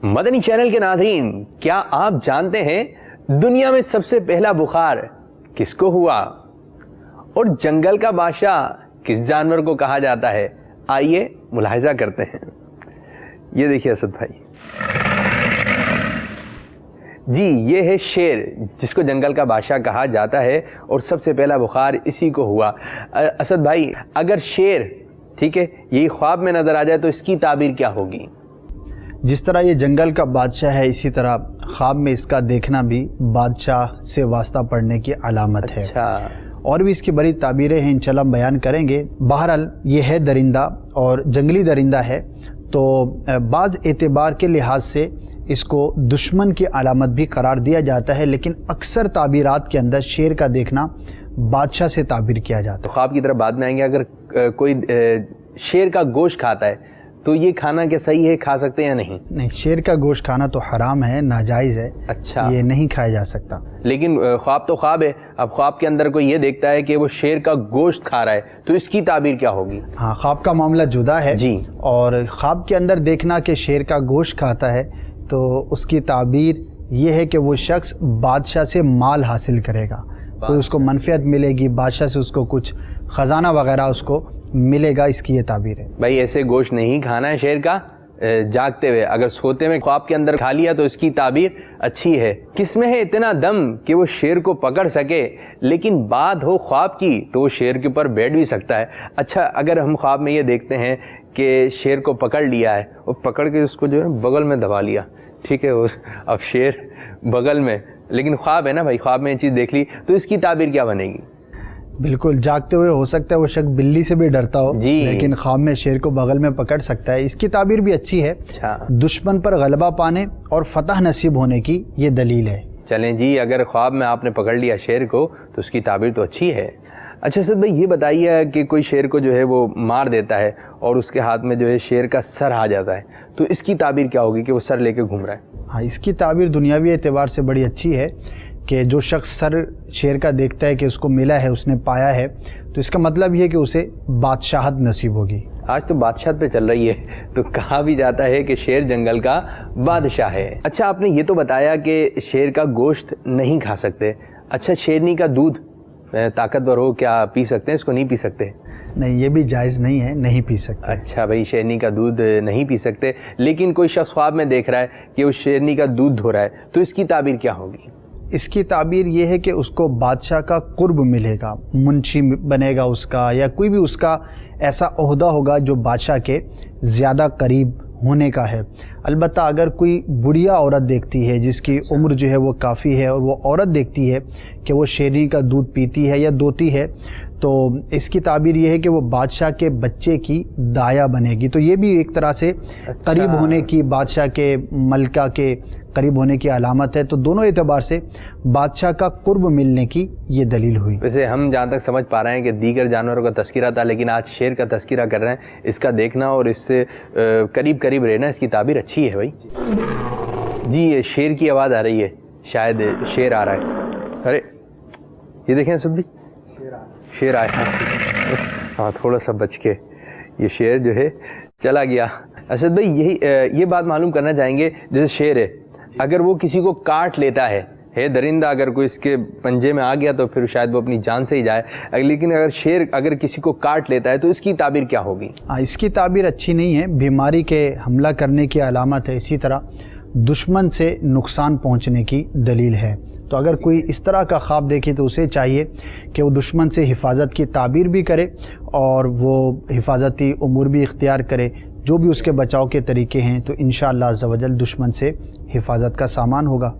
مدنی channel کے ناظرین، کیا آپ جانتے ہیں دنیا میں سب سے پہلا بخار کس کو ہوا اور جنگل کا بادشاہ کس جانور کو کہا جاتا ہے؟ آئیے ملاحظہ کرتے ہیں۔ یہ دیکھیے اسد بھائی، جی یہ ہے شیر جس کو جنگل کا بادشاہ کہا جاتا ہے اور سب سے پہلا بخار اسی کو ہوا۔ اسد بھائی، اگر شیر ٹھیک ہے یہی خواب میں نظر آ جائے تو اس کی تعبیر کیا ہوگی؟ جس طرح یہ جنگل کا بادشاہ ہے، اسی طرح خواب میں اس کا دیکھنا بھی بادشاہ سے واسطہ پڑنے کی علامت ہے۔ اچھا، اور بھی اس کی بڑی تعبیریں ہیں، انشاءاللہ ہم بیان کریں گے۔ بہرحال یہ ہے درندہ اور جنگلی درندہ ہے، تو بعض اعتبار کے لحاظ سے اس کو دشمن کی علامت بھی قرار دیا جاتا ہے، لیکن اکثر تعبیرات کے اندر شیر کا دیکھنا بادشاہ سے تعبیر کیا جاتا ہے۔ خواب کی طرف بعد میں آئیں گے۔ اگر کوئی شیر کا گوشت کھاتا ہے تو یہ کھانا کیا صحیح ہے، کھا سکتے ہیں یا نہیں؟ نہیں، شیر کا گوشت کھانا تو حرام ہے، ناجائز ہے۔ اچھا، یہ نہیں کھایا جا سکتا۔ لیکن خواب تو خواب ہے، اب خواب کے اندر کوئی یہ دیکھتا ہے کہ وہ شیر کا گوشت کھا رہا ہے تو اس کی تعبیر کیا ہوگی؟ ہاں، خواب کا معاملہ جدا ہے جی، اور خواب کے اندر دیکھنا کہ شیر کا گوشت کھاتا ہے تو اس کی تعبیر یہ ہے کہ وہ شخص بادشاہ سے مال حاصل کرے گا، کوئی اس کو منفعت ملے گی، بادشاہ سے اس کو کچھ خزانہ وغیرہ اس کو ملے گا، اس کی یہ تعبیر ہے۔ بھائی ایسے گوشت نہیں کھانا ہے شیر کا جاگتے ہوئے، اگر سوتے میں خواب کے اندر کھا لیا تو اس کی تعبیر اچھی ہے۔ کس میں ہے اتنا دم کہ وہ شیر کو پکڑ سکے، لیکن بات ہو خواب کی تو وہ شیر کے اوپر بیٹھ بھی سکتا ہے۔ اچھا، اگر ہم خواب میں یہ دیکھتے ہیں کہ شیر کو پکڑ لیا ہے اور پکڑ کے اس کو جو ہے بغل میں دبا لیا، ٹھیک ہے، اب شیر بغل میں، لیکن خواب ہے نا بھائی، خواب میں یہ چیز دیکھ لی تو اس کی تعبیر کیا بنے گی؟ بالکل، جاگتے ہوئے ہو سکتا ہے وہ شخص بلی سے بھی ڈرتا ہو، جی، لیکن خواب میں شیر کو بغل میں پکڑ سکتا ہے، اس کی تعبیر بھی اچھی ہے۔ اچھا، دشمن پر غلبہ پانے اور فتح نصیب ہونے کی یہ دلیل ہے۔ چلیں جی، اگر خواب میں آپ نے پکڑ لیا شیر کو تو اس کی تعبیر تو اچھی ہے۔ اچھا سر بھائی، یہ بتائیے کہ کوئی شیر کو جو ہے وہ مار دیتا ہے اور اس کے ہاتھ میں جو ہے شیر کا سر آ جاتا ہے تو اس کی تعبیر کیا ہوگی کہ وہ سر لے کے گھوم رہا ہے؟ ہاں، اس کی تعبیر دنیاوی اعتبار سے بڑی اچھی ہے کہ جو شخص سر شیر کا دیکھتا ہے کہ اس کو ملا ہے، اس نے پایا ہے، تو اس کا مطلب یہ ہے کہ اسے بادشاہت نصیب ہوگی۔ آج تو بادشاہت پہ چل رہی ہے، تو کہا بھی جاتا ہے کہ شیر جنگل کا بادشاہ ہے۔ اچھا، آپ نے یہ تو بتایا کہ شیر کا گوشت نہیں کھا سکتے، اچھا شیرنی کا دودھ طاقتور ہو کیا پی سکتے ہیں؟ اس کو نہیں پی سکتے؟ نہیں، یہ بھی جائز نہیں ہے، نہیں پی سکتے۔ اچھا بھائی، شیرنی کا دودھ نہیں پی سکتے، لیکن کوئی شخص خواب میں دیکھ رہا ہے کہ وہ شیرنی کا دودھ دھو رہا ہے تو اس کی تعبیر کیا ہوگی؟ اس کی تعبیر یہ ہے کہ اس کو بادشاہ کا قرب ملے گا، منشی بنے گا اس کا، یا کوئی بھی اس کا ایسا عہدہ ہوگا جو بادشاہ کے زیادہ قریب ہونے کا ہے۔ البتہ اگر کوئی بڑھیا عورت دیکھتی ہے جس کی عمر جو ہے وہ کافی ہے اور وہ عورت دیکھتی ہے کہ وہ شیرنی کا دودھ پیتی ہے یا دوتی ہے، تو اس کی تعبیر یہ ہے کہ وہ بادشاہ کے بچے کی دایا بنے گی، تو یہ بھی ایک طرح سے قریب ہونے کی، بادشاہ کے ملکہ کے قریب ہونے کی علامت ہے۔ تو دونوں اعتبار سے بادشاہ کا قرب ملنے کی یہ دلیل ہوئی۔ ویسے ہم جہاں تک سمجھ پا رہے ہیں کہ دیگر جانوروں کا تذکرہ تھا، لیکن آج شیر کا تذکرہ کر رہے ہیں۔ اس کا دیکھنا اور اس سے قریب قریب رہنا، اس کی تعبیر اچھی ہے بھائی۔ جی، یہ شیر کی آواز آ رہی ہے، شاید شیر آ رہا ہے۔ ارے یہ دیکھیں اسد بھائی، شیر آیا، ہاں تھوڑا سا بچ کے، یہ شیر جو ہے چلا گیا۔ اسد بھائی، یہ بات معلوم کرنا چاہیں گے، جیسے شیر ہے، اگر وہ کسی کو کاٹ لیتا ہے درندہ، اگر کوئی اس کے پنجے میں آ گیا تو پھر شاید وہ اپنی جان سے ہی جائے، لیکن اگر شیر اگر کسی کو کاٹ لیتا ہے تو اس کی تعبیر کیا ہوگی؟ اس کی تعبیر اچھی نہیں ہے، بیماری کے حملہ کرنے کی علامت ہے، اسی طرح دشمن سے نقصان پہنچنے کی دلیل ہے۔ تو اگر کوئی اس طرح کا خواب دیکھے تو اسے چاہیے کہ وہ دشمن سے حفاظت کی تعبیر بھی کرے اور وہ حفاظتی امور بھی اختیار کرے، جو بھی اس کے بچاؤ کے طریقے ہیں، تو انشاءاللہ عز و جل دشمن سے حفاظت کا سامان ہوگا۔